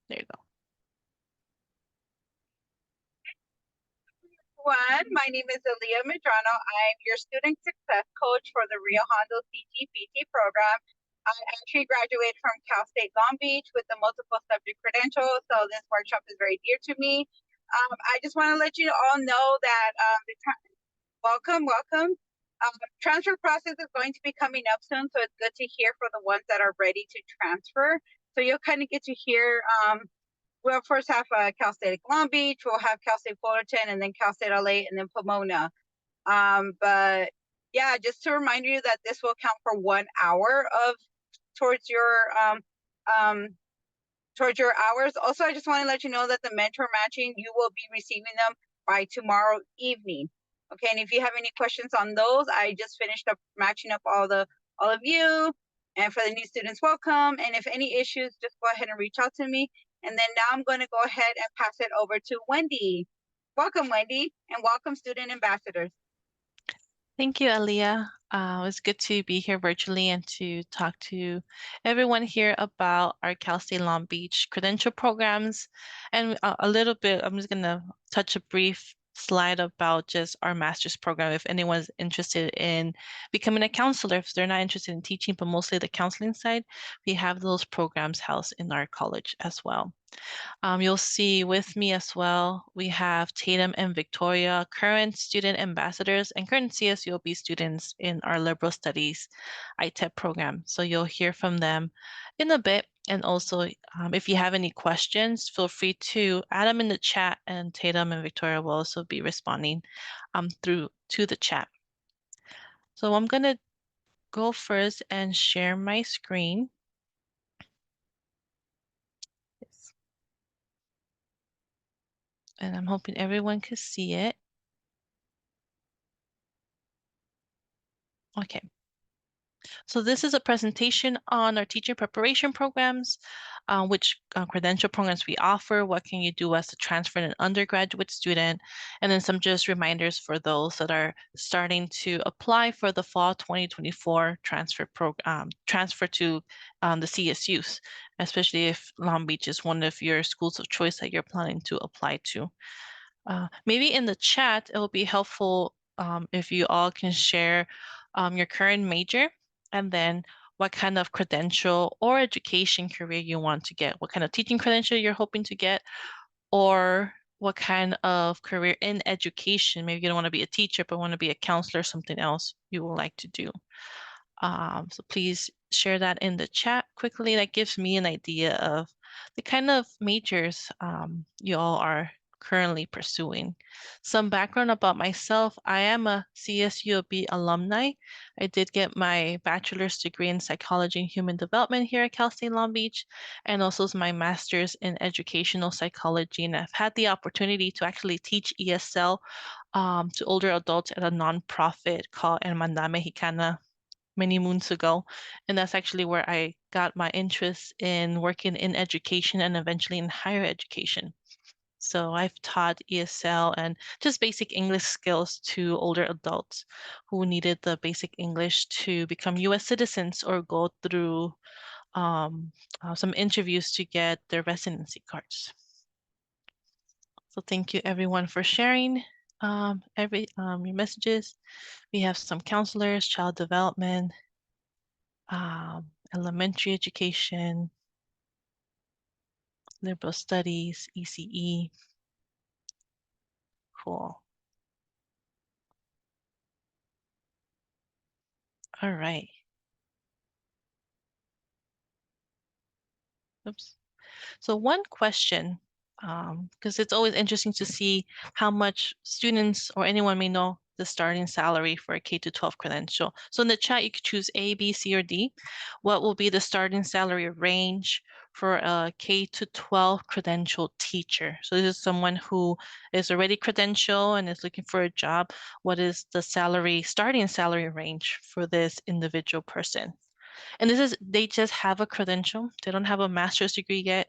There you go. My name is Aaliyah Medrano. I'm your student success coach for the Rio Hondo CT-PT program. I actually graduated from Cal State Long Beach with the multiple subject credential, so this workshop is very dear to me. I just want to let you all know that welcome. Transfer process is going to be coming up soon, so it's good to hear for the ones that are ready to transfer. So you'll kind of get to hear we'll first have Cal State Long Beach, we'll have Cal State Fullerton, and then Cal State LA, and then Pomona. But yeah, just to remind you that this will count for 1 hour of towards your hours. Also, I just want to let you know that the mentor matching, you will be receiving them by tomorrow evening. Okay, and if you have any questions on those, I just finished up matching up all of you. And for the new students, welcome. And if any issues, just go ahead and reach out to me. And then now I'm going to go ahead and pass it over to Wendy. Welcome, Wendy, and welcome, student ambassadors. Thank you, Aaliyah. It's good to be here virtually and to talk to everyone here about our Cal State Long Beach credential programs. And a little bit, I'm just going to touch a brief slide about just our master's program. If anyone's interested in becoming a counselor, if they're not interested in teaching, but mostly the counseling side, we have those programs housed in our college as well. You'll see with me as well, we have Tatum and Victoria, current student ambassadors and current CSULB students in our liberal studies ITEP program. So you'll hear from them in a bit. And also, if you have any questions, feel free to add them in the chat, and Tatum and Victoria will also be responding through to the chat. So I'm going to go first and share my screen. And I'm hoping everyone can see it. Okay. So this is a presentation on our teacher preparation programs, which credential programs we offer, what can you do as a transfer and an undergraduate student, and then some just reminders for those that are starting to apply for the fall 2024 transfer to the CSUs, especially if Long Beach is one of your schools of choice that you're planning to apply to. Maybe in the chat, it will be helpful if you all can share your current major and then what kind of credential or education career you want to get, what kind of teaching credential you're hoping to get, or what kind of career in education. Maybe you don't want to be a teacher, but want to be a counselor, something else you would like to do. So please share that in the chat quickly. That gives me an idea of the kind of majors you all are currently pursuing. Some background about myself. I am a CSULB alumni. I did get my bachelor's degree in psychology and human development here at Cal State Long Beach, and also my master's in educational psychology. And I've had the opportunity to actually teach ESL to older adults at a nonprofit called Hermandad Mexicana many moons ago. And that's actually where I got my interest in working in education and eventually in higher education. So I've taught ESL and just basic English skills to older adults who needed the basic English to become US citizens or go through some interviews to get their residency cards. So thank you everyone for sharing your messages. We have some counselors, child development, elementary education, liberal studies, ECE. Cool. All right. Oops. So one question, because it's always interesting to see how much students or anyone may know the starting salary for a K-12 credential. So in the chat, you could choose A, B, C, or D. What will be the starting salary range for a K-12 credential teacher? So this is someone who is already credential and is looking for a job. What is the starting salary range for this individual person? And they just have a credential. They don't have a master's degree yet.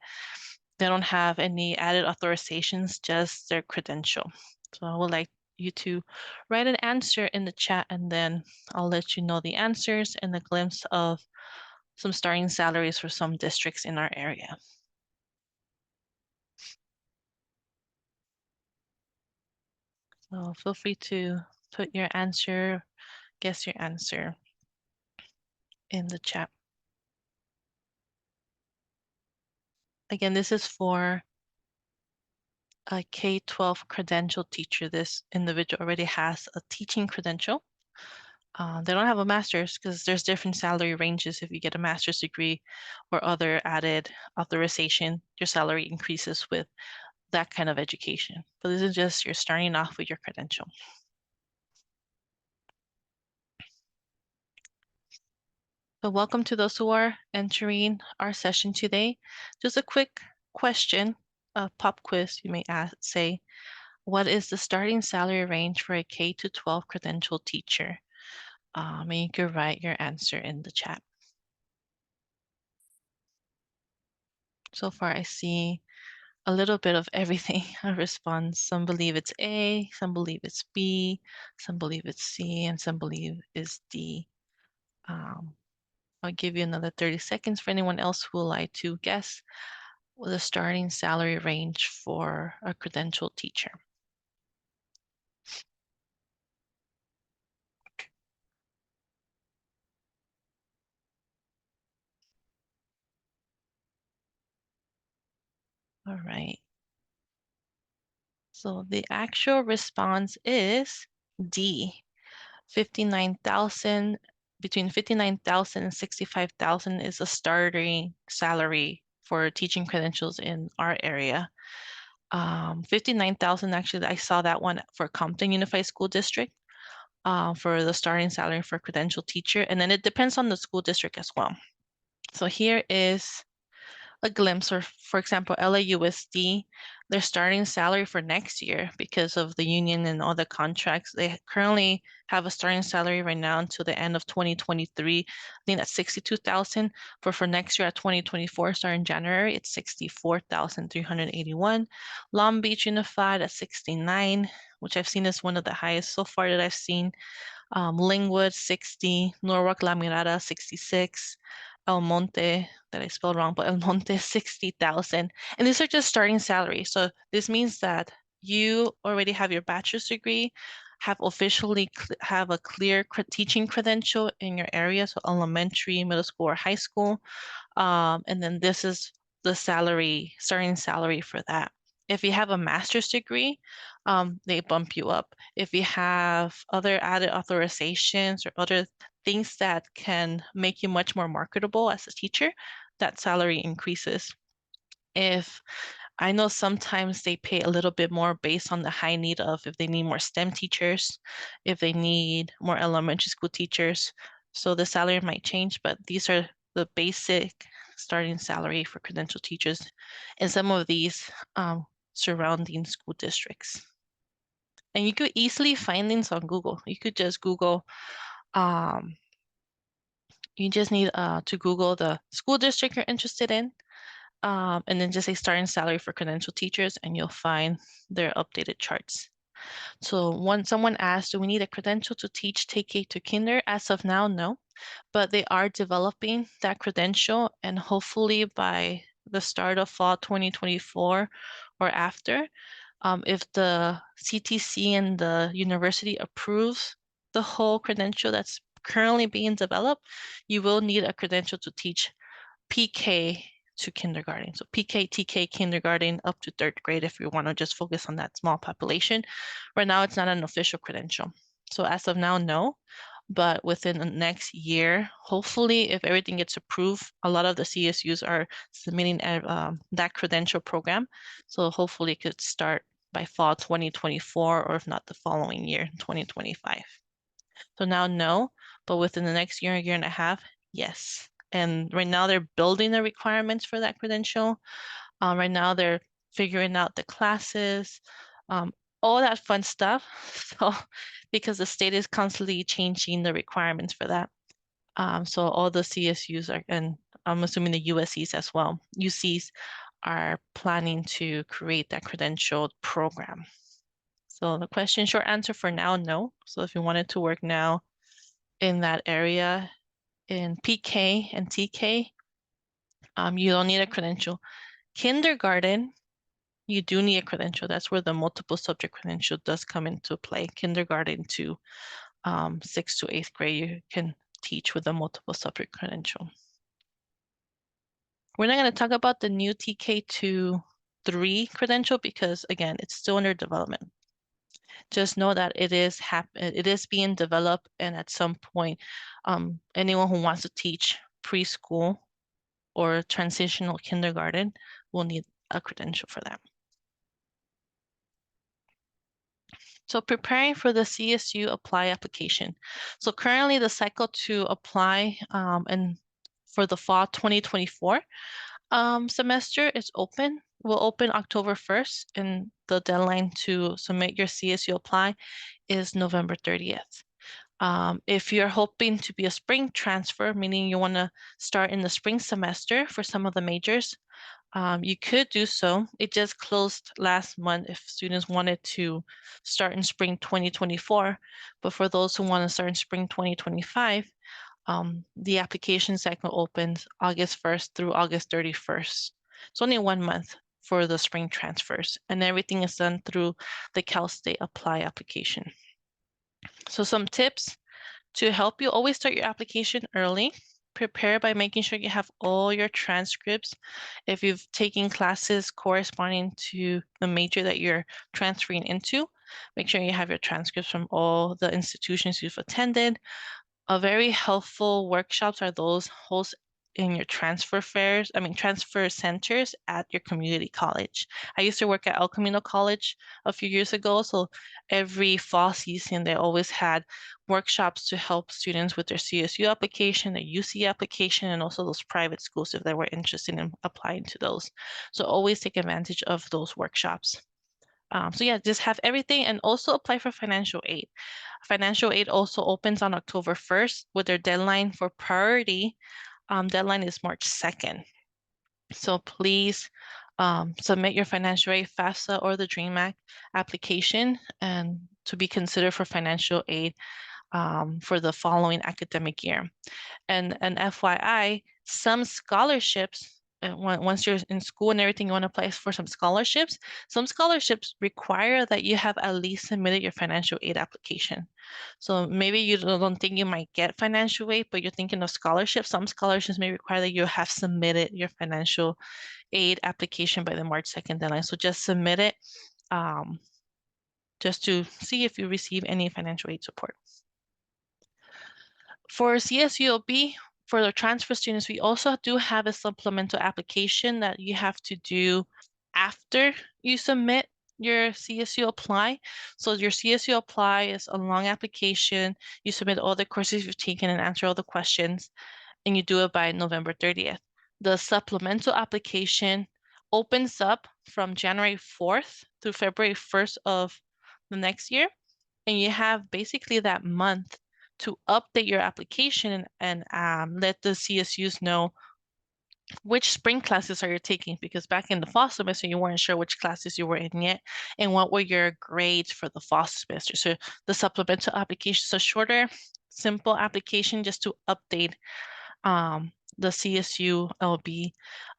They don't have any added authorizations, just their credential. So I would like you to write an answer in the chat, and then I'll let you know the answers and a glimpse of some starting salaries for some districts in our area. So feel free to put your answer, guess your answer in the chat. Again, this is for a K-12 credential teacher. This individual already has a teaching credential. They don't have a master's because there's different salary ranges. If you get a master's degree or other added authorization, your salary increases with that kind of education. But this is just you're starting off with your credential. So welcome to those who are entering our session today. Just a quick question, a pop quiz, you may say, what is the starting salary range for a K-12 credential teacher? And you can write your answer in the chat. So far, I see a little bit of everything a response. Some believe it's A, some believe it's B, some believe it's C, and some believe it's D. I'll give you another 30 seconds for anyone else who would like to guess the starting salary range for a credential teacher. All right. So the actual response is D. 59,000, between 59,000 and 65,000 is a starting salary for teaching credentials in our area. 59,000, actually, I saw that one for Compton Unified School District for the starting salary for credential teacher. And then it depends on the school district as well. So here is a glimpse, or for example, LAUSD, their starting salary for next year because of the union and all the contracts. They currently have a starting salary right now until the end of 2023. I think that's 62,000. For next year at 2024, starting January, it's 64,381. Long Beach Unified at 69, which I've seen is one of the highest so far that I've seen. Lingwood 60, Norwalk La Mirada 66, El Monte, that I spelled wrong, but El Monte 60,000. And these are just starting salaries. So this means that you already have your bachelor's degree, have officially have a clear teaching credential in your area, so elementary, middle school, or high school. And then this is the salary, starting salary for that. If you have a master's degree, they bump you up. If you have other added authorizations or other things that can make you much more marketable as a teacher, that salary increases. If I know sometimes they pay a little bit more based on the high need of if they need more STEM teachers, if they need more elementary school teachers. So the salary might change, but these are the basic starting salary for credential teachers in some of these surrounding school districts. And you could easily find things on Google. You could just Google, you just need to Google the school district you're interested in, and then just say starting salary for credential teachers, and you'll find their updated charts. So when someone asked, do we need a credential to teach K to kinder? As of now, no, but they are developing that credential, and hopefully by the start of fall 2024 or after, if the CTC and the university approves the whole credential that's currently being developed, you will need a credential to teach PK to kindergarten. So PK, TK, kindergarten up to third grade if you want to just focus on that small population. Right now, it's not an official credential. So as of now, no. But within the next year, hopefully, if everything gets approved, a lot of the CSUs are submitting that credential program. So hopefully it could start by fall 2024, or if not the following year, 2025. So now, no, but within the next year and a half, yes. And right now they're building the requirements for that credential. Right now they're figuring out the classes, all that fun stuff. So because the state is constantly changing the requirements for that. So all the CSUs are, and I'm assuming the USCs as well, UCs are planning to create that credentialed program. So the question, short answer for now, no. So if you wanted to work now in that area in PK and TK, you don't need a credential. Kindergarten, you do need a credential. That's where the multiple subject credential does come into play. Kindergarten to 6th to 8th grade, you can teach with a multiple subject credential. We're not going to talk about the new TK2-3 credential because, again, it's still under development. Just know that it is being developed, and at some point, anyone who wants to teach preschool or transitional kindergarten will need a credential for that. So preparing for the CSU apply application. So currently the cycle to apply and for the fall 2024 semester is open. Will open October 1st, and the deadline to submit your CSU apply is November 30th. If you're hoping to be a spring transfer, meaning you want to start in the spring semester for some of the majors, you could do so. It just closed last month if students wanted to start in spring 2024. But for those who want to start in spring 2025, the application cycle opens August 1st through August 31st. It's only 1 month for the spring transfers, and everything is done through the Cal State Apply application. So some tips to help you: always start your application early. Prepare by making sure you have all your transcripts. If you've taken classes corresponding to the major that you're transferring into, make sure you have your transcripts from all the institutions you've attended. A very helpful workshops are those hosted in your transfer centers at your community college. I used to work at El Camino College a few years ago, so every fall season they always had workshops to help students with their CSU application, their UC application, and also those private schools if they were interested in applying to those. So always take advantage of those workshops. So yeah, just have everything, and also apply for financial aid. Financial aid also opens on October 1st with their deadline for priority. Deadline is March 2nd. So please submit your financial aid FAFSA or the DREAM Act application and to be considered for financial aid for the following academic year. And FYI, some scholarships, once you're in school and everything, you want to apply for some scholarships. Some scholarships require that you have at least submitted your financial aid application. So maybe you don't think you might get financial aid, but you're thinking of scholarships. Some scholarships may require that you have submitted your financial aid application by the March 2nd deadline. So just submit it just to see if you receive any financial aid support. For CSULB, for the transfer students, we also do have a supplemental application that you have to do after you submit your CSU apply. So your CSU apply is a long application. You submit all the courses you've taken and answer all the questions, and you do it by November 30th. The supplemental application opens up from January 4th through February 1st of the next year, and you have basically that month to update your application and let the CSUs know which spring classes are you taking, because back in the fall semester, you weren't sure which classes you were in yet, and what were your grades for the fall semester. So the supplemental application is a shorter, simple application just to update the CSULB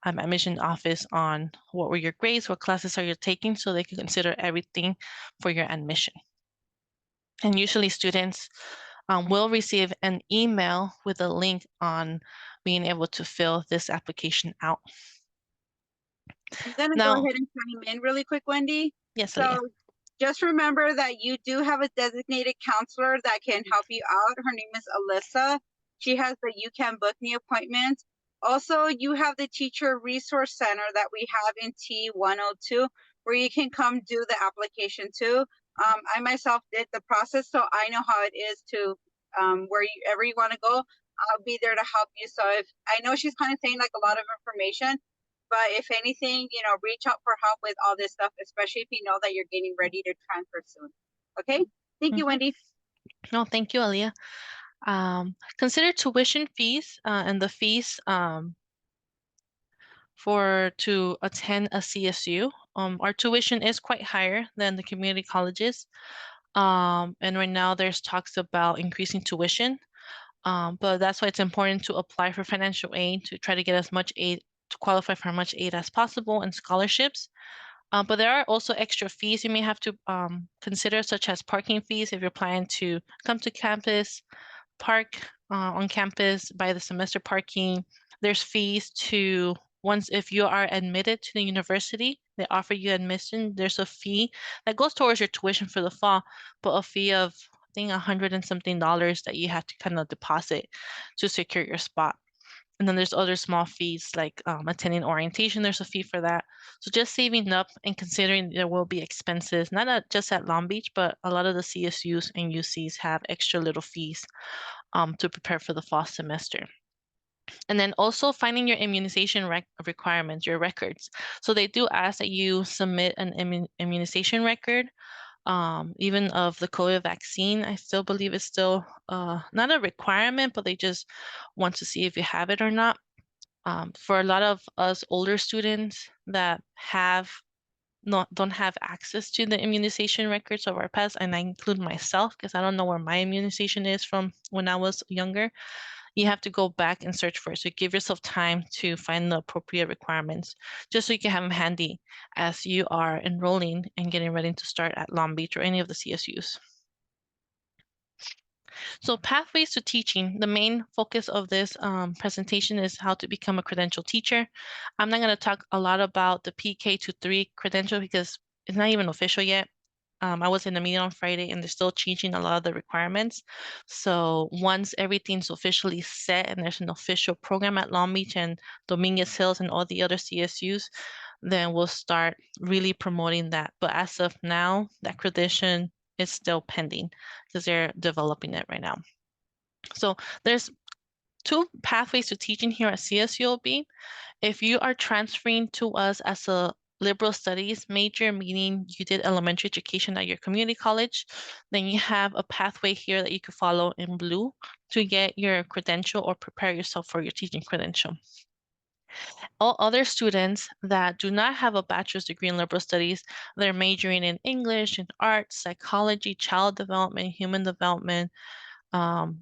admission office on what were your grades, what classes are you taking, so they can consider everything for your admission. And usually students will receive an email with a link on being able to fill this application out. I'm gonna go Now, ahead and chime in really quick, Wendy. yes, So Leah. just remember that you do have a designated counselor that can help you out. Her name is Alyssa. She has the You Can Book Me appointment. Also, you have the Teacher Resource Center that we have in T102, where you can come do the application too. I myself did the process, so I know how it is to wherever you want to go. I'll be there to help you. So if I know she's kind of saying like a lot of information, but if anything, reach out for help with all this stuff, especially if you know that you're getting ready to transfer soon. Okay? Thank you, Wendy. No, thank you, Aliyah. Consider tuition fees and the fees to attend a CSU. Our tuition is quite higher than the community colleges. And right now there's talks about increasing tuition. But that's why it's important to apply for financial aid to try to get as much aid, to qualify for as much aid as possible and scholarships. But there are also extra fees you may have to consider, such as parking fees if you're planning to come to campus, park on campus, buy the semester parking. There's fees to once if you are admitted to the university, they offer you admission. There's a fee that goes towards your tuition for the fall, but a fee of I think $100 and something that you have to kind of deposit to secure your spot. And then there's other small fees like attending orientation. There's a fee for that. So just saving up and considering there will be expenses, not just at Long Beach, but a lot of the CSUs and UCs have extra little fees to prepare for the fall semester. And then also finding your immunization requirements, your records. So they do ask that you submit an immunization record, even of the COVID vaccine. I still believe it's still not a requirement, but they just want to see if you have it or not. For a lot of us older students that don't have access to the immunization records of our pets, and I include myself because I don't know where my immunization is from when I was younger. You have to go back and search for it. So give yourself time to find the appropriate requirements, just so you can have them handy as you are enrolling and getting ready to start at Long Beach or any of the CSUs. So pathways to teaching, the main focus of this presentation is how to become a credential teacher. I'm not going to talk a lot about the PK to 3 credential because it's not even official yet. I was in a meeting on Friday and they're still changing a lot of the requirements. So once everything's officially set and there's an official program at Long Beach and Dominguez Hills and all the other CSUs, then we'll start really promoting that. But as of now, that accreditation is still pending because they're developing it right now. So there's 2 pathways to teaching here at CSULB. If you are transferring to us as a liberal studies major, meaning you did elementary education at your community college, then you have a pathway here that you could follow in blue to get your credential or prepare yourself for your teaching credential. All other students that do not have a bachelor's degree in liberal studies, they're majoring in English, in arts, psychology, child development, human development,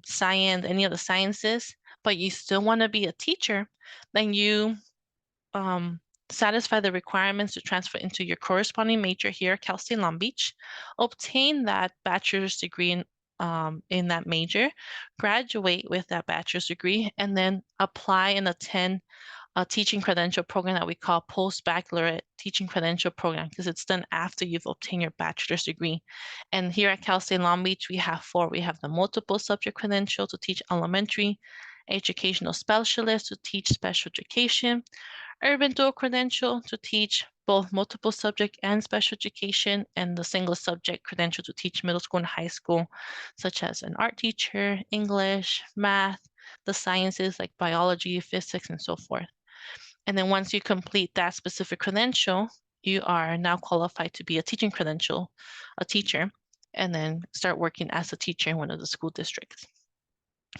science, any of the sciences, but you still want to be a teacher, then you um, satisfy the requirements to transfer into your corresponding major here at Cal State Long Beach, obtain that bachelor's degree in that major, graduate with that bachelor's degree, and then apply and attend a teaching credential program that we call post-baccalaureate teaching credential program because it's done after you've obtained your bachelor's degree. And here at Cal State Long Beach, we have 4. We have the multiple subject credential to teach elementary, educational specialist to teach special education, urban dual credential to teach both multiple subject and special education, and the single subject credential to teach middle school and high school, such as an art teacher, English, math, the sciences like biology, physics, and so forth. And then once you complete that specific credential, you are now qualified to be a teaching credential, a teacher, and then start working as a teacher in one of the school districts.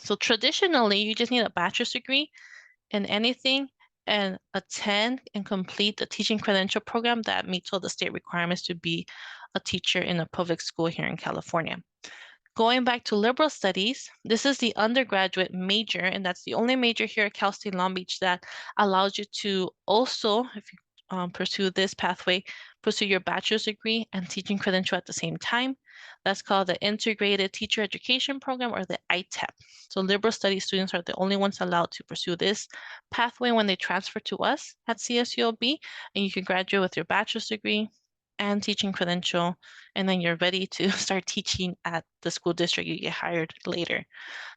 So traditionally, you just need a bachelor's degree in anything and attend and complete the teaching credential program that meets all the state requirements to be a teacher in a public school here in California. Going back to liberal studies, this is the undergraduate major, and that's the only major here at Cal State Long Beach that allows you to also, if you pursue this pathway, pursue your bachelor's degree and teaching credential at the same time. That's called the Integrated Teacher Education Program, or the ITEP. So liberal studies students are the only ones allowed to pursue this pathway when they transfer to us at CSULB, and you can graduate with your bachelor's degree and teaching credential, and then you're ready to start teaching at the school district you get hired later.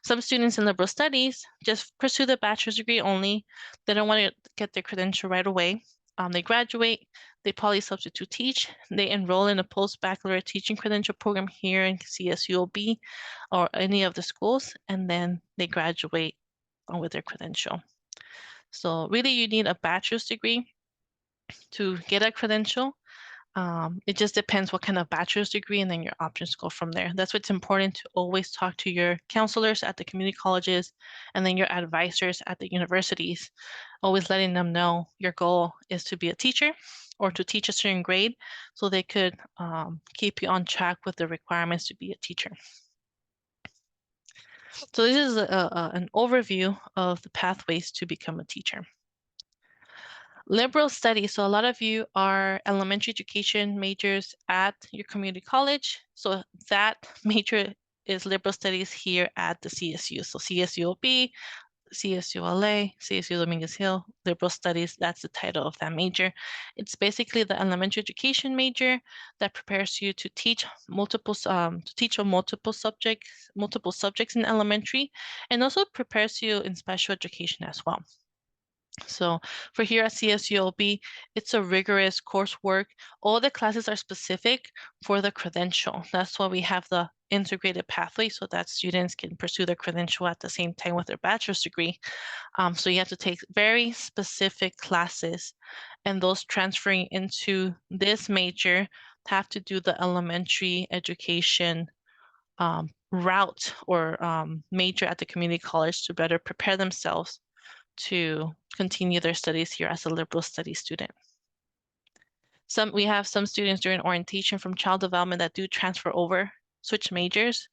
Some students in liberal studies just pursue the bachelor's degree only. They don't want to get their credential right away. They graduate, they poly-substitute teach, they enroll in a post-baccalaureate teaching credential program here in CSULB or any of the schools, and then they graduate with their credential. So really you need a bachelor's degree to get a credential. It just depends what kind of bachelor's degree, and then your options go from there. That's what's important to always talk to your counselors at the community colleges and then your advisors at the universities, always letting them know your goal is to be a teacher or to teach a certain grade so they could keep you on track with the requirements to be a teacher. So this is an overview of the pathways to become a teacher. Liberal studies. So a lot of you are elementary education majors at your community college. So that major is liberal studies here at the CSU. So CSULB, CSULA, CSU Dominguez Hill, Liberal Studies, that's the title of that major. It's basically the elementary education major that prepares you to teach multiple subjects in elementary, and also prepares you in special education as well. So for here at CSULB, it's a rigorous coursework. All the classes are specific for the credential. That's why we have the integrated pathway so that students can pursue their credential at the same time with their bachelor's degree. So you have to take very specific classes, and those transferring into this major have to do the elementary education route or major at the community college to better prepare themselves to continue their studies here as a liberal studies student. We have some students during orientation from child development that do transfer over, switch majors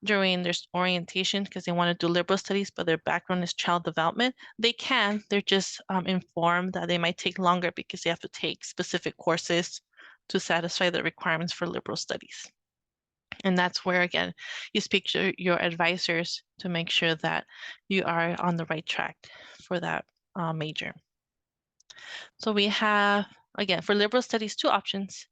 during their orientation because they want to do liberal studies, but their background is child development. They can, they're just informed that they might take longer because they have to take specific courses to satisfy the requirements for liberal studies. And that's where, again, you speak to your advisors to make sure that you are on the right track for that major. So we have, again, for liberal studies, two options.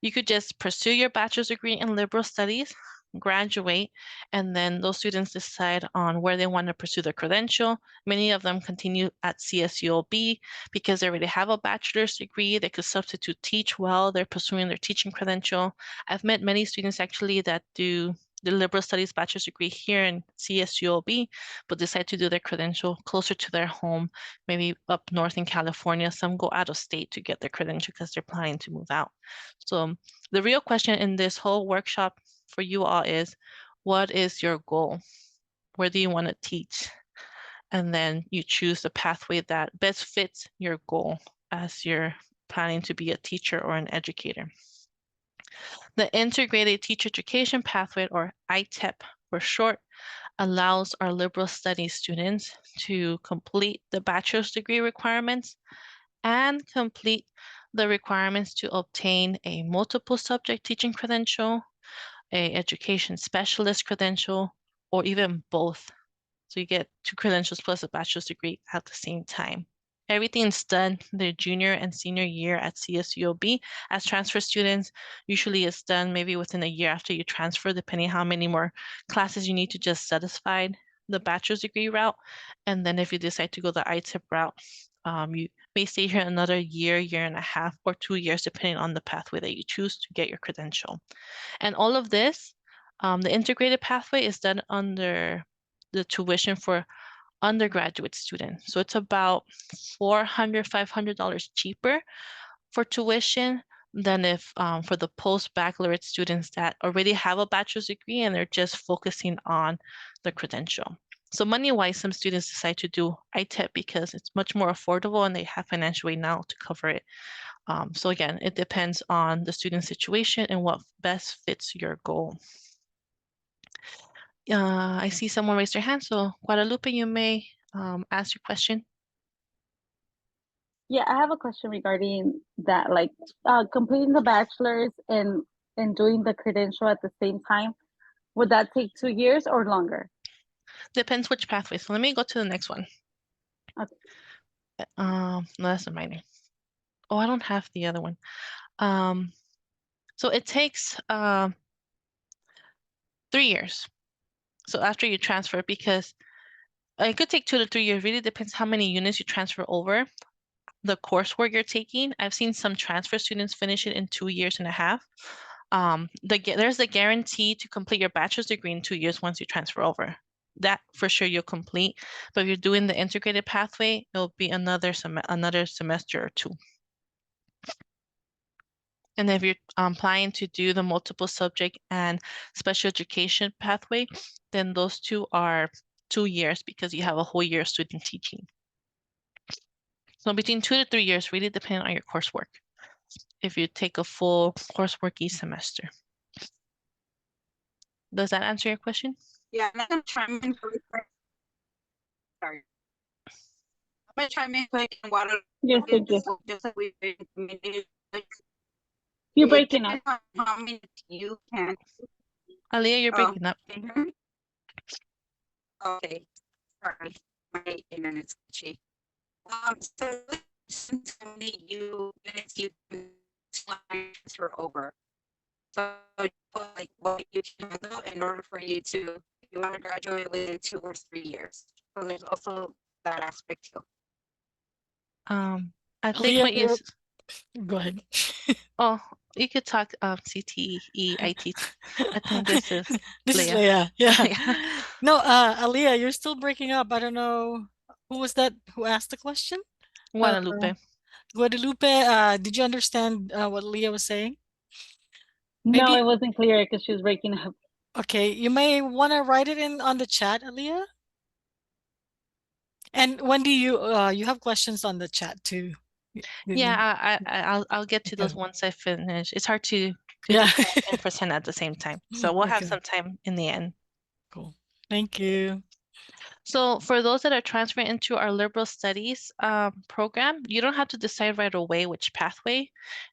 You could just pursue your bachelor's degree in liberal studies, graduate, and then those students decide on where they want to pursue their credential. Many of them continue at CSULB because they already have a bachelor's degree. They could substitute teach while they're pursuing their teaching credential. I've met many students actually that do the liberal studies bachelor's degree here in CSULB, but decide to do their credential closer to their home, maybe up north in California. Some go out of state to get their credential because they're planning to move out. So the real question in this whole workshop for you all is, what is your goal? Where do you want to teach? And then you choose the pathway that best fits your goal as you're planning to be a teacher or an educator. The Integrated Teacher Education Pathway, or ITEP for short, allows our liberal studies students to complete the bachelor's degree requirements and complete the requirements to obtain a multiple subject teaching credential, a education specialist credential, or even both. So you get 2 credentials plus a bachelor's degree at the same time. Everything's done their junior and senior year at CSULB. As transfer students, usually it's done maybe within a year after you transfer, depending how many more classes you need to just satisfy the bachelor's degree route. And then if you decide to go the ITIP route, you may stay here another year, year and a half, or 2 years, depending on the pathway that you choose to get your credential. And all of this, the integrated pathway is done under the tuition for undergraduate students. So it's about $400, $500 cheaper for tuition than if for the post-baccalaureate students that already have a bachelor's degree and they're just focusing on the credential. So money-wise, some students decide to do ITEP because it's much more affordable and they have financial aid now to cover it. So again, it depends on the student situation and what best fits your goal. I see someone raise their hand, so Guadalupe, you may ask your question. Yeah, I have a question regarding that, like completing the bachelor's and doing the credential at the same time. Would that take 2 years or longer? Depends which pathway. So let me go to the next one. Okay. No, that's a minor. Oh, I don't have the other one. So it takes 3 years. So after you transfer, because it could take 2 to 3 years, really depends how many units you transfer over the coursework you're taking. I've seen some transfer students finish it in 2 years and a half. There's a guarantee to complete your bachelor's degree in 2 years once you transfer over. That for sure you'll complete. But if you're doing the integrated pathway, it'll be another semester or 2. And if you're planning to do the multiple subject and special education pathway, then those 2 are 2 years because you have a whole year of student teaching. So between 2 to 3 years, really depending on your coursework, if you take a full coursework each semester. Does that answer your question? Yeah, I'm gonna chime in really quick. Sorry. gonna chime in quick and Guadalupe, Yes, thank you. just like we've been communicating, You're it breaking up. depends on how many you can. Aliyah, you're Oh, breaking up. can you hear me? Okay, sorry, my internet's glitchy. So how many units you can transfer over. So like what you can handle in order for you to, if you want to graduate within 2 or 3 years. So there's also that aspect too. I think Aaliyah, what you go ahead. oh, you could talk CTE, IT. I think this is This is Leah. Leah. Yeah. Yeah. No, Aaliyah, you're still breaking up. I don't know who was that who asked the question? Guadalupe. Guadalupe, did you understand what Leah was saying? No, Maybe, it wasn't clear because she was breaking up. okay, you may want to write it in on the chat, Aaliyah. And Wendy, you have questions on the chat too. Yeah, I'll get to Okay. those once I finish. It's hard to Yeah. type and present at the same time. So we'll have Okay, some time in the end. cool. Thank you. So for those that are transferring into our liberal studies program, you don't have to decide right away which pathway.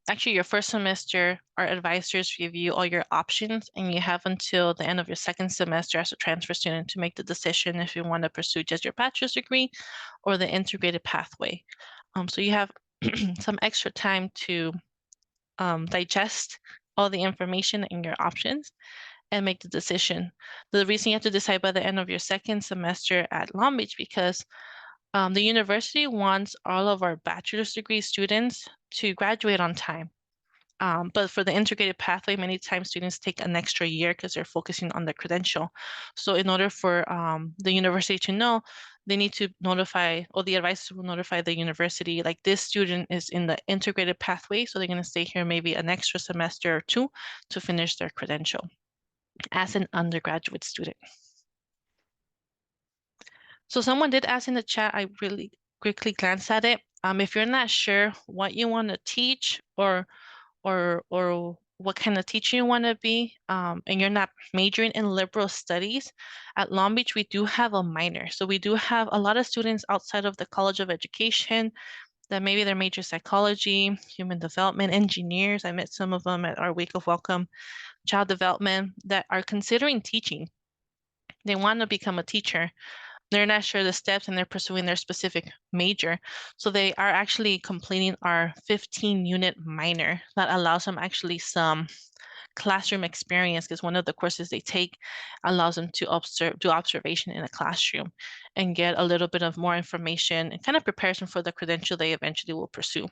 Actually, your first semester, our advisors review all your options, and you have until the end of your second semester as a transfer student to make the decision if you want to pursue just your bachelor's degree or the integrated pathway. So you have some extra time to digest all the information and your options and make the decision. The reason you have to decide by the end of your second semester at Long Beach because the university wants all of our bachelor's degree students to graduate on time. But for the integrated pathway, many times students take an extra year because they're focusing on the credential. So in order for the university to know, they need to notify, or the advisors will notify the university, like this student is in the integrated pathway, so they're going to stay here maybe an extra semester or two to finish their credential as an undergraduate student. So someone did ask in the chat, I really quickly glanced at it. If you're not sure what you want to teach or what kind of teacher you want to be, and you're not majoring in liberal studies, at Long Beach, we do have a minor. So we do have a lot of students outside of the College of Education that maybe they're major psychology, human development, engineers. I met some of them at our week of welcome, child development, that are considering teaching. They want to become a teacher. They're not sure the steps and they're pursuing their specific major. So they are actually completing our 15-unit minor that allows them actually some classroom experience because one of the courses they take allows them to do observation in a classroom and get a little bit of more information and kind of prepares them for the credential they eventually will pursue.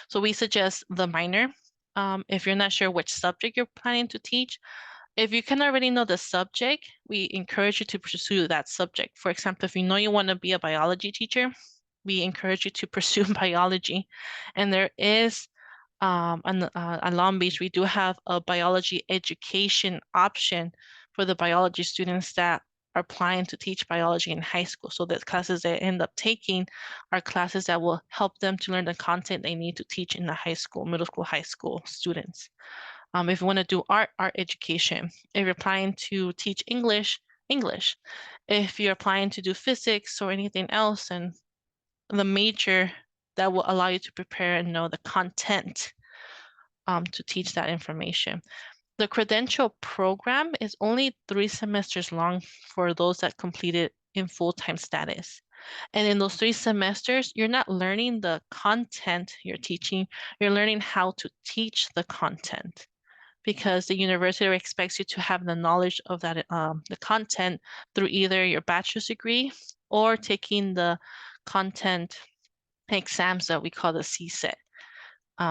So we suggest the minor. If you're not sure which subject you're planning to teach, if you can already know the subject, we encourage you to pursue that subject. For example, if you know you want to be a biology teacher, we encourage you to pursue biology. And there is, at Long Beach, we do have a biology education option for the biology students that are applying to teach biology in high school. So the classes they end up taking are classes that will help them to learn the content they need to teach in the high school, middle school, high school students. If you want to do art education. If you're applying to teach English, English. If you're applying to do physics or anything else, and the major that will allow you to prepare and know the content to teach that information. The credential program is only 3 semesters long for those that complete it in full-time status. And in those 3 semesters, you're not learning the content you're teaching, you're learning how to teach the content because the university expects you to have the knowledge of that the content through either your bachelor's degree or taking the content exams that we call the CSET.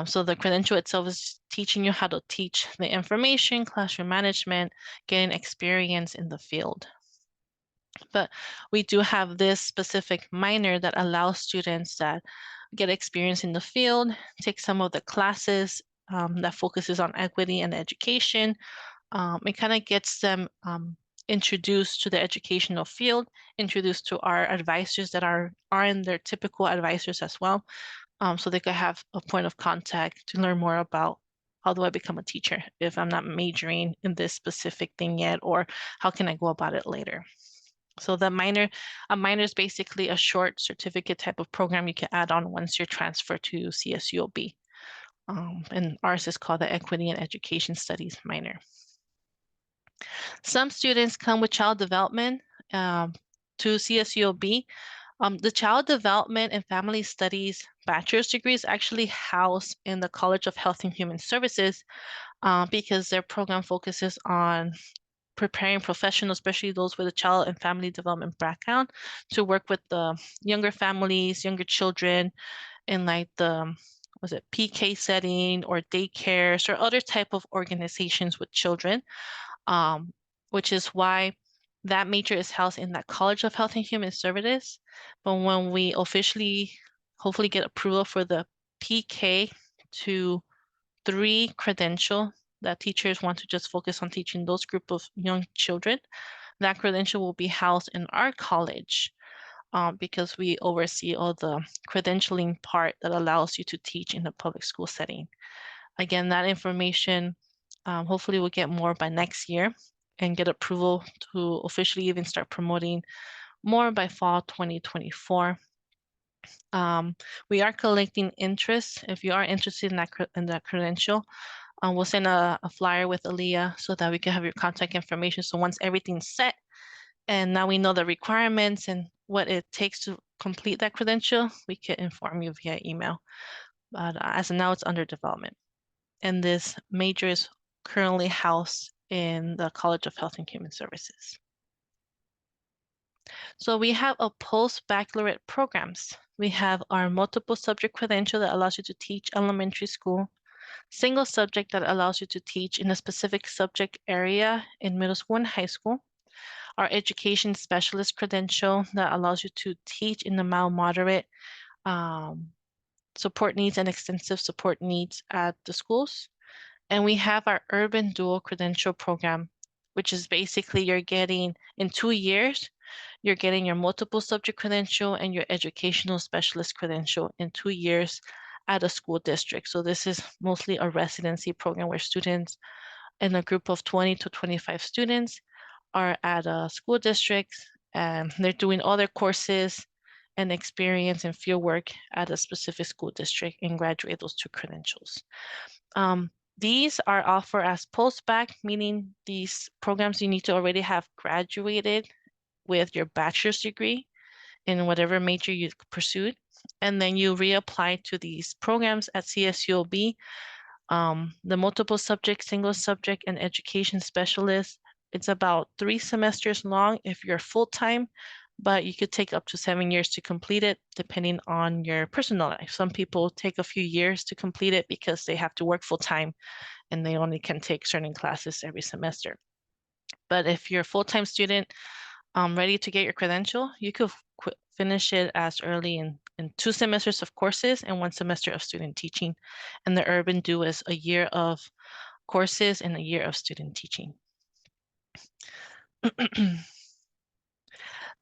So the credential itself is teaching you how to teach the information, classroom management, getting experience in the field. But we do have this specific minor that allows students that get experience in the field, take some of the classes that focuses on equity and education. It kind of gets them introduced to the educational field, introduced to our advisors that are in their typical advisors as well. So they could have a point of contact to learn more about how do I become a teacher if I'm not majoring in this specific thing yet, or how can I go about it later. So a minor is basically a short certificate type of program you can add on once you're transferred to CSULB. And ours is called the Equity and Education Studies minor. Some students come with child development to CSULB. The Child Development and Family Studies bachelor's degree is actually housed in the College of Health and Human Services because their program focuses on preparing professionals, especially those with a child and family development background, to work with the younger families, younger children in like the PK setting or daycares or other type of organizations with children, which is why that major is housed in that College of Health and Human Services. But when we officially, hopefully get approval for the PK to 3 credential, that teachers want to just focus on teaching those group of young children, that credential will be housed in our college because we oversee all the credentialing part that allows you to teach in a public school setting. Again, that information hopefully we'll get more by next year and get approval to officially even start promoting more by fall 2024. We are collecting interest. If you are interested in that credential, we'll send a flyer with Aaliyah so that we can have your contact information. So once everything's set and now we know the requirements and what it takes to complete that credential, we can inform you via email. But as of now, it's under development. And this major is currently housed in the College of Health and Human Services. So we have a post-baccalaureate programs. We have our multiple subject credential that allows you to teach elementary school, single subject that allows you to teach in a specific subject area in middle school and high school, our education specialist credential that allows you to teach in the mild moderate support needs and extensive support needs at the schools. And we have our urban dual credential program, which is basically you're getting in 2 years, you're getting your multiple subject credential and your educational specialist credential in 2 years at a school district. So this is mostly a residency program where students in a group of 20 to 25 students are at a school district and they're doing all their courses and experience and field work at a specific school district and graduate those 2 credentials. These are offered as post-bac, meaning these programs you need to already have graduated with your bachelor's degree in whatever major you pursued, and then you reapply to these programs at CSULB. The multiple subject, single subject, and education specialist, it's about 3 semesters long if you're full-time, but you could take up to 7 years to complete it, depending on your personal life. Some people take a few years to complete it because they have to work full-time and they only can take certain classes every semester. But if you're a full-time student, ready to get your credential, you could finish it as early in 2 semesters of courses and 1 semester of student teaching. And the urban do is a year of courses and a year of student teaching.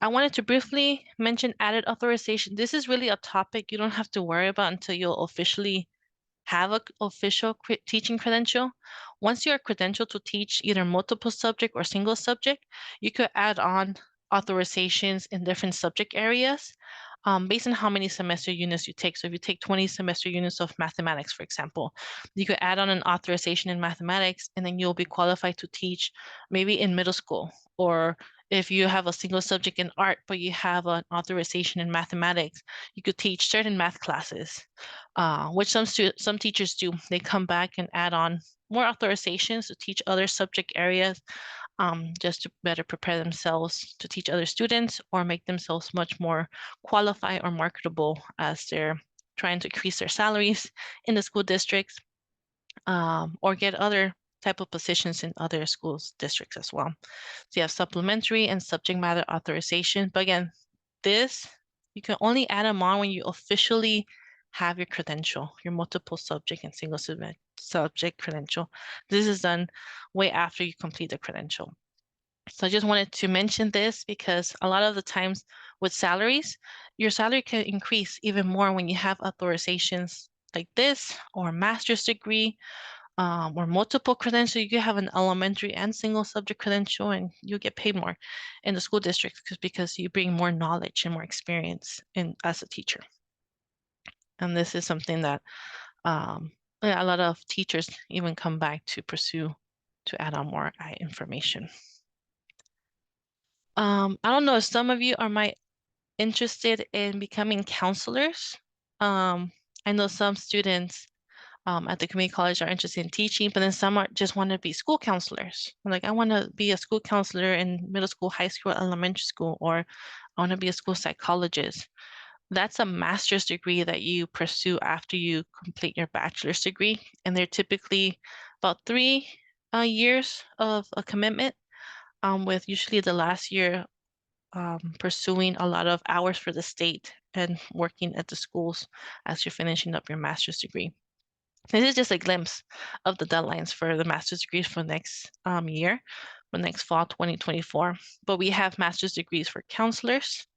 I wanted to briefly mention added authorization. This is really a topic you don't have to worry about until you'll officially have an official teaching credential. Once you're credentialed to teach either multiple subject or single subject, you could add on authorizations in different subject areas based on how many semester units you take. So if you take 20 semester units of mathematics, for example, you could add on an authorization in mathematics and then you'll be qualified to teach maybe in middle school. Or if you have a single subject in art, but you have an authorization in mathematics, you could teach certain math classes, which some teachers do. They come back and add on more authorizations to teach other subject areas, just to better prepare themselves to teach other students or make themselves much more qualified or marketable as they're trying to increase their salaries in the school districts, or get other type of positions in other schools districts as well. So you have supplementary and subject matter authorization. But again, this, you can only add them on when you officially have your credential, your multiple subject and single subject credential. This is done way after you complete the credential. So I just wanted to mention this because a lot of the times with salaries, your salary can increase even more when you have authorizations like this or master's degree. or multiple credentials. You could have an elementary and single subject credential, and you get paid more in the school district because you bring more knowledge and more experience in as a teacher. And this is something that yeah, a lot of teachers even come back to pursue to add on more information. I don't know if some of you are interested in becoming counselors. I know some students at the community college are interested in teaching, but then some just want to be school counselors. Like, I want to be a school counselor in middle school, high school, elementary school, or I want to be a school psychologist. That's a master's degree that you pursue after you complete your bachelor's degree. And they're typically about 3 years of a commitment, with usually the last year pursuing a lot of hours for the state and working at the schools as you're finishing up your master's degree. This is just a glimpse of the deadlines for the master's degrees for next year, for next fall 2024. But we have master's degrees for counselors.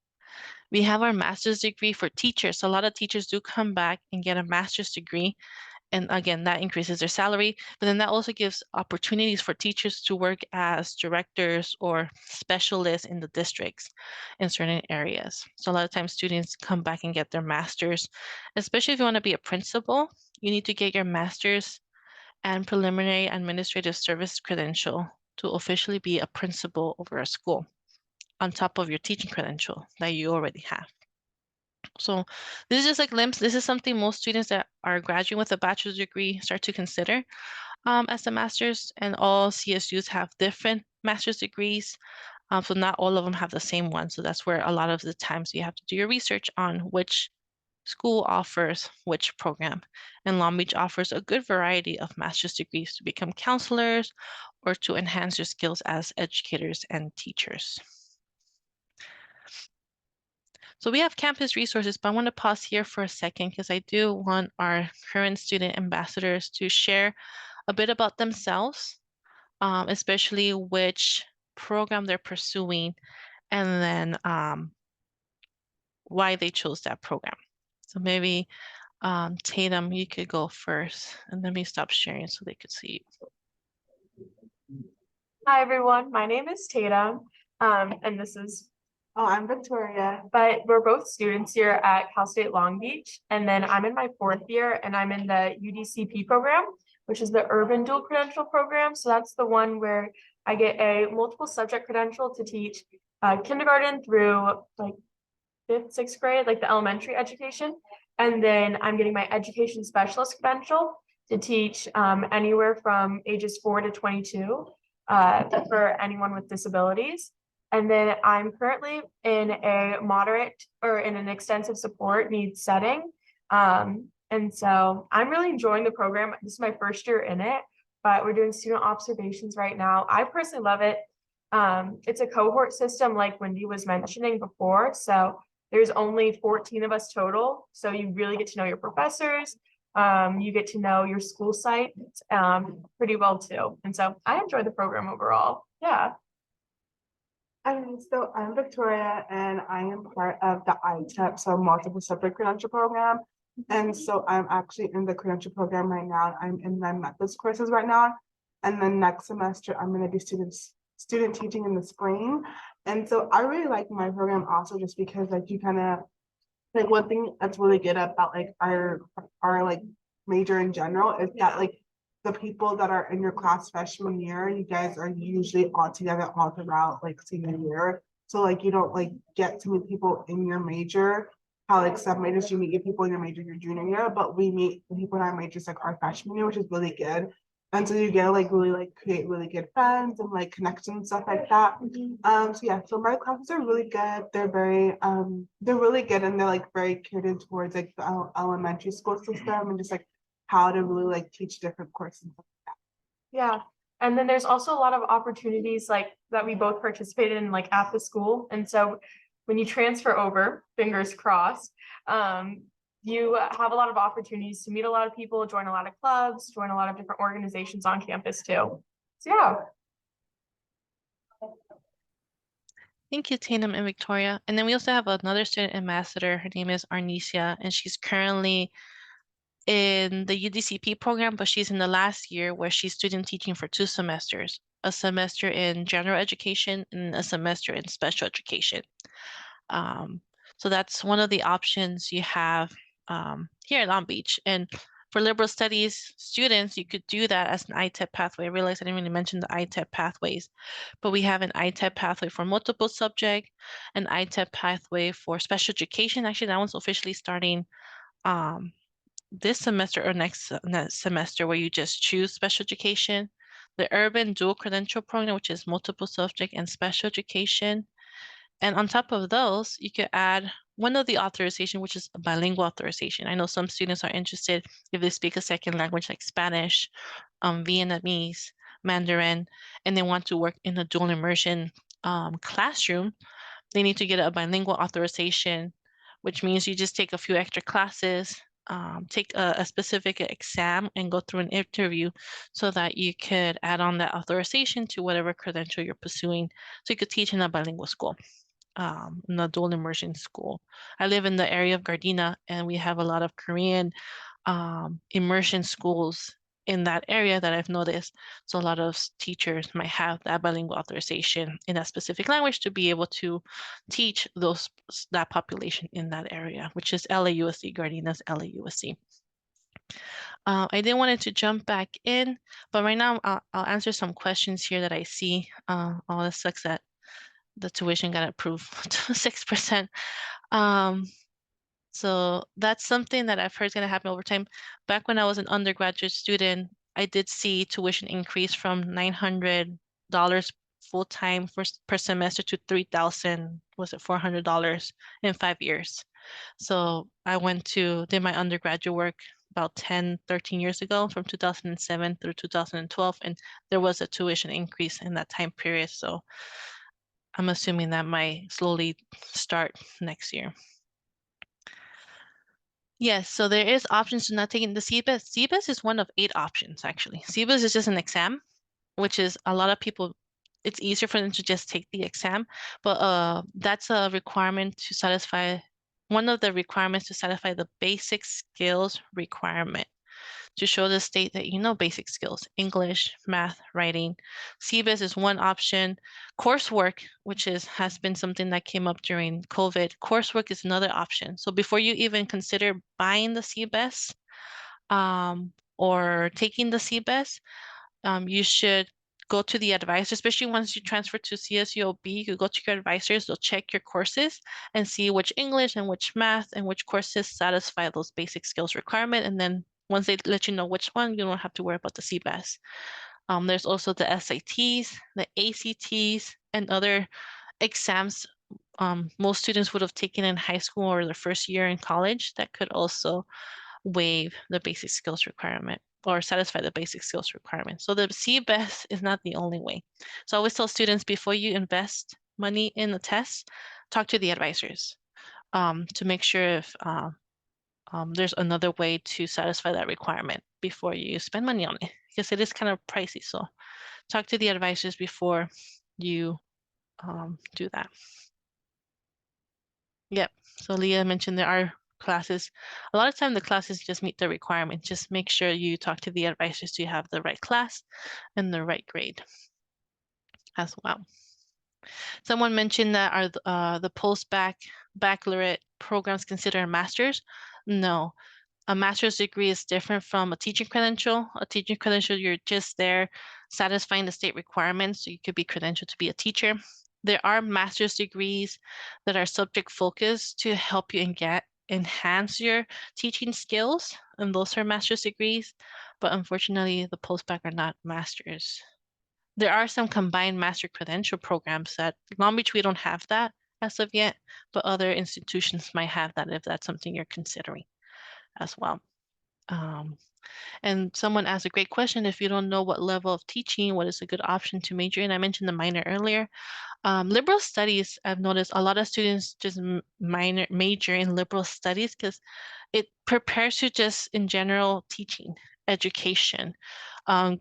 We have our master's degree for teachers. So a lot of teachers do come back and get a master's degree. And again, that increases their salary, but then that also gives opportunities for teachers to work as directors or specialists in the districts in certain areas. So a lot of times students come back and get their master's, especially if you want to be a principal, you need to get your master's and preliminary administrative service credential to officially be a principal over a school on top of your teaching credential that you already have. So this is just a glimpse. This is something most students that are graduating with a bachelor's degree start to consider as a master's, and all CSUs have different master's degrees. So not all of them have the same one. So that's where a lot of the times you have to do your research on which school offers which program. And Long Beach offers a good variety of master's degrees to become counselors or to enhance your skills as educators and teachers. So we have campus resources, but I want to pause here for a second because I do want our current student ambassadors to share a bit about themselves, especially which program they're pursuing, and then why they chose that program. So maybe Tatum, you could go first, and let me stop sharing so they could see you. Hi, everyone. My name is Tatum, and this is, oh, I'm Victoria, but we're both students here at Cal State Long Beach. And then I'm in my 4th year and I'm in the UDCP program, which is the Urban Dual Credential program. So that's the one where I get a multiple subject credential to teach kindergarten through like 5th, 6th grade, like the elementary education. And then I'm getting my education specialist credential to teach anywhere from ages 4 to 22 for anyone with disabilities. And then I'm currently in a moderate or in an extensive support needs setting. And so I'm really enjoying the program. This is my 1st year in it, but we're doing student observations right now. I personally love it. It's a cohort system like Wendy was mentioning before. So there's only 14 of us total. So you really get to know your professors. You get to know your school site pretty well too. And so I enjoy the program overall. Yeah. So I'm Victoria and I am part of the ITEP, so multiple subject credential program. And so I'm actually in the credential program right now. I'm in my methods courses right now. And then next semester, I'm going to be student teaching in the spring. And so I really like my program also just because like you kind of, like one thing that's really good about like our like major in general is that like the people that are in your class freshman year, you guys are usually all together all throughout like senior year. So like you don't like get to meet people in your major, how like some majors you meet people in your major your junior year, but we meet the people in our majors like our freshman year, which is really good. And so you get to like really like create really good friends and like connections and stuff like that. So yeah, so my classes are really good. They're really good and they're like very catered towards like the elementary school system and just like how to really like teach different courses and stuff like that. Yeah. And then there's also a lot of opportunities like that we both participated in like at the school. And so when you transfer over, fingers crossed, you have a lot of opportunities to meet a lot of people, join a lot of clubs, join a lot of different organizations on campus too. So yeah. Thank you, Tatum and Victoria. And then we also have another student ambassador. Her name is Arnesia, and she's currently in the UDCP program, but she's in the last year where she's student teaching for 2 semesters, a semester in general education and a semester in special education. So that's one of the options you have here in Long Beach. And for liberal studies students, you could do that as an ITEP pathway. I realized I didn't really mention the ITEP pathways, but we have an ITEP pathway for multiple subject, an ITEP pathway for special education. Actually, that one's officially starting this semester or next semester, where you just choose special education. The urban dual credential program, which is multiple subject and special education. And on top of those, you could add one of the authorization, which is a bilingual authorization. I know some students are interested if they speak a second language like Spanish, Vietnamese, Mandarin, and they want to work in a dual immersion classroom. They need to get a bilingual authorization, which means you just take a few extra classes, take a specific exam and go through an interview so that you could add on that authorization to whatever credential you're pursuing. So you could teach in a bilingual school, in a dual immersion school. I live in the area of Gardena, and we have a lot of Korean immersion schools in that area that I've noticed. So a lot of teachers might have that bilingual authorization in that specific language to be able to teach that population in that area, which is LAUSD, Gardena's LAUSD. I didn't want to jump back in, but right now I'll answer some questions here that I see. All this sucks that the tuition got approved to 6%. So that's something that I've heard is going to happen over time. Back when I was an undergraduate student, I did see tuition increase from $900 full-time per semester to $3,000, was it $400 in 5 years. So I did my undergraduate work about 10, 13 years ago, from 2007 through 2012, and there was a tuition increase in that time period. So I'm assuming that might slowly start next year. Yes, so there is options to not taking the CBES. CBES is one of 8 options, actually. CBES is just an exam, which is a lot of people, it's easier for them to just take the exam, but that's a requirement to satisfy, one of the requirements to satisfy the basic skills requirement, to show the state that you know basic skills, English, math, writing. CBIS is one option. Coursework, which has been something that came up during COVID. Coursework is another option. So before you even consider buying the CBIS or taking the CBIS, you should go to the advisor, especially once you transfer to CSULB, you go to your advisors, they'll check your courses and see which English and which math and which courses satisfy those basic skills requirement. And then once they let you know which one, you don't have to worry about the CBES. There's also the SATs, the ACTs, and other exams most students would have taken in high school or their first year in college that could also waive the basic skills requirement or satisfy the basic skills requirement. So the CBES is not the only way. So I always tell students, before you invest money in the test, talk to the advisors to make sure if there's another way to satisfy that requirement before you spend money on it, because it is kind of pricey. So talk to the advisors before you do that. Yep. So Leah mentioned there are classes. A lot of time the classes just meet the requirement. Just make sure you talk to the advisors so you have the right class and the right grade as well. Someone mentioned that are the baccalaureate programs considered a master's? No. A master's degree is different from a teaching credential. A teaching credential, you're just there satisfying the state requirements, so you could be credentialed to be a teacher. There are master's degrees that are subject focused to help you enhance your teaching skills, and those are master's degrees, but unfortunately the post-bac are not masters. There are some combined master credential programs that Long Beach, we don't have that as of yet, but other institutions might have that if that's something you're considering as well. And someone asked a great question. If you don't know what level of teaching, what is a good option to major in? I mentioned the minor earlier. Liberal studies, I've noticed a lot of students just major in liberal studies because it prepares you just in general teaching, education,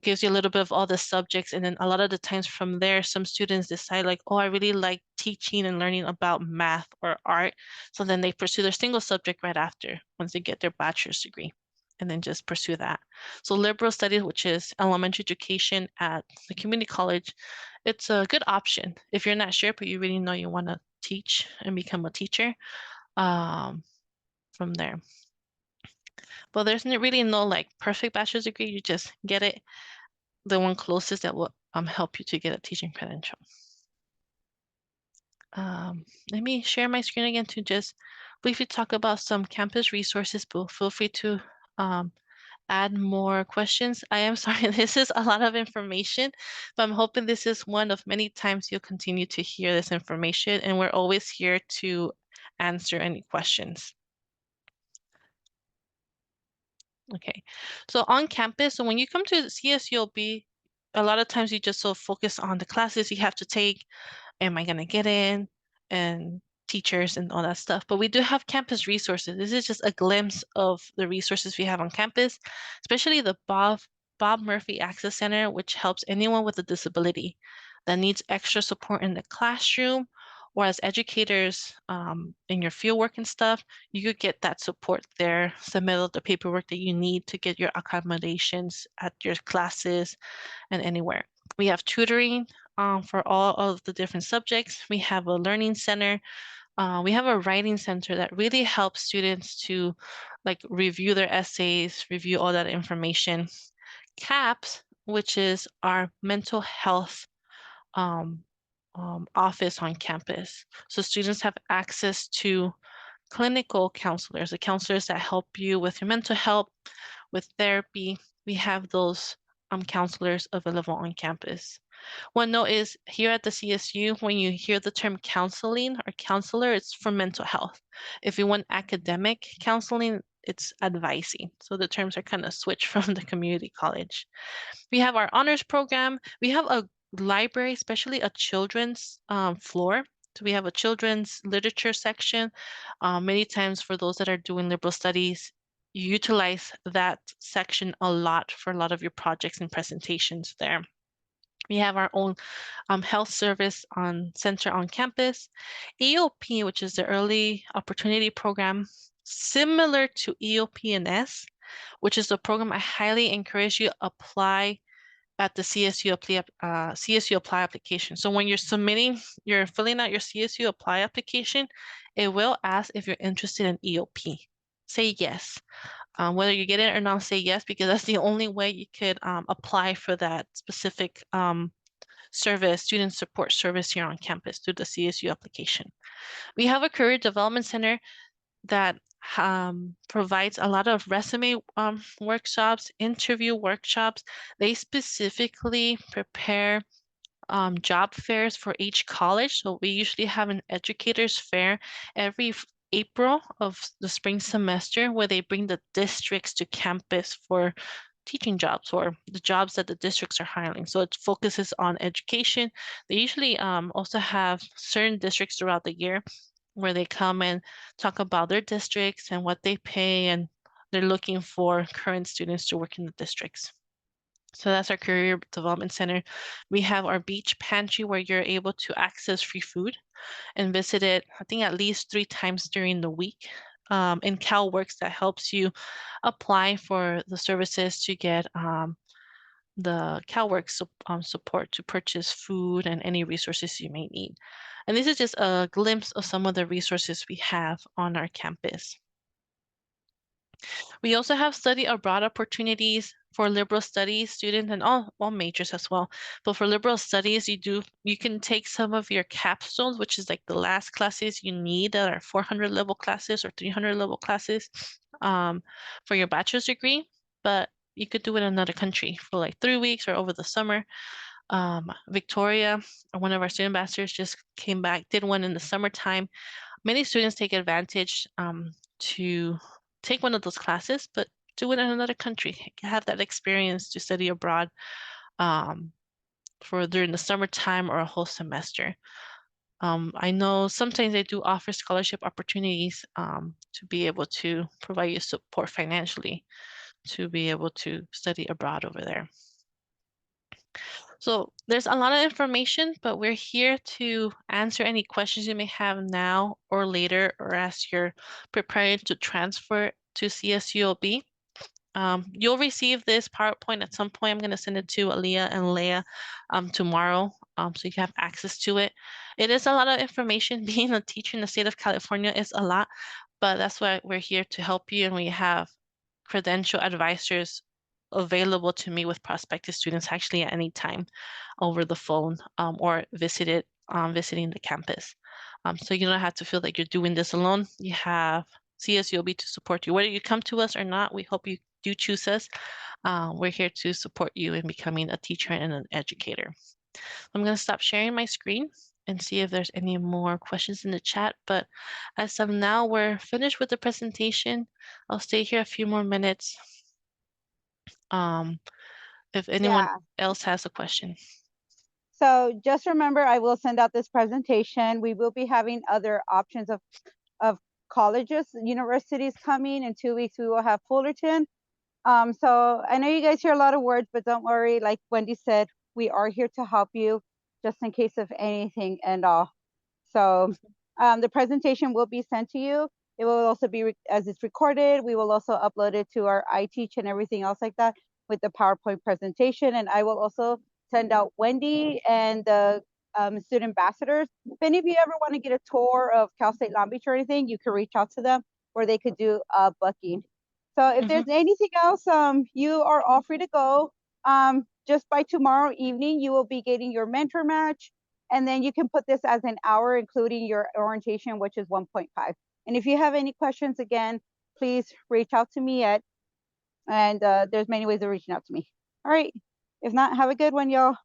gives you a little bit of all the subjects. And then a lot of the times from there, some students decide like, oh, I really like teaching and learning about math or art. So then they pursue their single subject right after, once they get their bachelor's degree. and then just pursue that. So liberal studies, which is elementary education at the community college, it's a good option if you're not sure, but you really know you want to teach and become a teacher from there. But there's really no like perfect bachelor's degree. You just get it, the one closest that will help you to get a teaching credential. Let me share my screen again to just briefly talk about some campus resources, but feel free to add more questions. I am sorry, this is a lot of information, but I'm hoping this is one of many times you'll continue to hear this information, and we're always here to answer any questions. Okay, so on campus, so when you come to CSULB, a lot of times you just so focus on the classes you have to take. Am I going to get in? And teachers and all that stuff. But we do have campus resources. This is just a glimpse of the resources we have on campus, especially the Bob Murphy Access Center, which helps anyone with a disability that needs extra support in the classroom, or as educators in your fieldwork and stuff, you could get that support there, submit all the paperwork that you need to get your accommodations at your classes and anywhere. We have tutoring for all of the different subjects. We have a learning center. We have a writing center that really helps students to like review their essays, review all that information. CAPS, which is our mental health office on campus. So students have access to clinical counselors, the counselors that help you with your mental health, with therapy. We have those counselors available on campus. One note is here at the CSU, when you hear the term counseling or counselor, it's for mental health. If you want academic counseling, it's advising. So the terms are kind of switched from the community college. We have our honors program. We have a library, especially a children's floor. So we have a children's literature section. Many times for those that are doing liberal studies, you utilize that section a lot for a lot of your projects and presentations there. We have our own health service center on campus. EOP, which is the Early Opportunity Program, similar to EOP&S, which is the program I highly encourage you to apply at the CSU Apply application. So when you're filling out your CSU Apply application, it will ask if you're interested in EOP. Say yes. Whether you get it or not, say yes, because that's the only way you could apply for that specific student support service here on campus through the CSU application. We have a career development center that provides a lot of resume workshops, interview workshops. They specifically prepare job fairs for each college. So we usually have an educators fair every April of the spring semester where they bring the districts to campus for teaching jobs or the jobs that the districts are hiring. So it focuses on education. They usually also have certain districts throughout the year where they come and talk about their districts and what they pay, and they're looking for current students to work in the districts. So that's our Career Development Center. We have our beach pantry where you're able to access free food and visit it, I think, at least 3 times during the week. In CalWorks, that helps you apply for the services to get the CalWorks support to purchase food and any resources you may need. And this is just a glimpse of some of the resources we have on our campus. We also have study abroad opportunities for liberal studies students and all majors as well. But for liberal studies, you can take some of your capstones, which is like the last classes you need that are 400 level classes or 300 level classes for your bachelor's degree. But you could do it in another country for like 3 weeks or over the summer. Victoria, one of our student ambassadors, just came back, did one in the summertime. Many students take advantage to take one of those classes, but do it in another country, have that experience to study abroad for during the summertime or a whole semester. I know sometimes they do offer scholarship opportunities to be able to provide you support financially to be able to study abroad over there. So there's a lot of information, but we're here to answer any questions you may have now or later, or as you're preparing to transfer to CSULB. You'll receive this PowerPoint at some point. I'm going to send it to Aaliyah and Leah tomorrow, so you have access to it. It is a lot of information. Being a teacher in the state of California is a lot, but that's why we're here to help you, and we have credential advisors available to meet with prospective students actually at any time over the phone or visiting the campus. So you don't have to feel like you're doing this alone. You have CSULB to support you. Whether you come to us or not, we hope you do choose us. We're here to support you in becoming a teacher and an educator. I'm going to stop sharing my screen and see if there's any more questions in the chat. But as of now, we're finished with the presentation. I'll stay here a few more minutes. If anyone else has a question. So just remember, I will send out this presentation. We will be having other options of colleges, universities coming. In 2 weeks, we will have Fullerton. So I know you guys hear a lot of words, but don't worry. Like Wendy said, we are here to help you just in case of anything and all. So the presentation will be sent to you. It will also be, as it's recorded, we will also upload it to our iTeach and everything else like that with the PowerPoint presentation. And I will also send out Wendy and the student ambassadors. If any of you ever want to get a tour of Cal State Long Beach or anything, you can reach out to them where they could do booking. So if there's anything else, you are all free to go. Just by tomorrow evening, you will be getting your mentor match. And then you can put this as an hour, including your orientation, which is 1.5. And if you have any questions, again, please reach out to me there's many ways of reaching out to me. All right. If not, have a good one, y'all.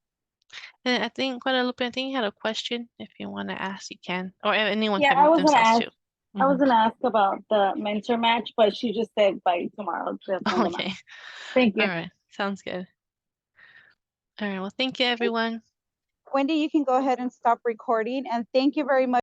And I think Guadalupe, I think you had a question. If you want to ask, you can. Or if anyone Yeah, can I was mute gonna themselves ask. too. I was gonna ask about the mentor match, but she just said by tomorrow to send them out. Okay. Thank you. All right. Sounds good. All right. Well, thank you, everyone. Wendy, you can go ahead and stop recording. And thank you very much.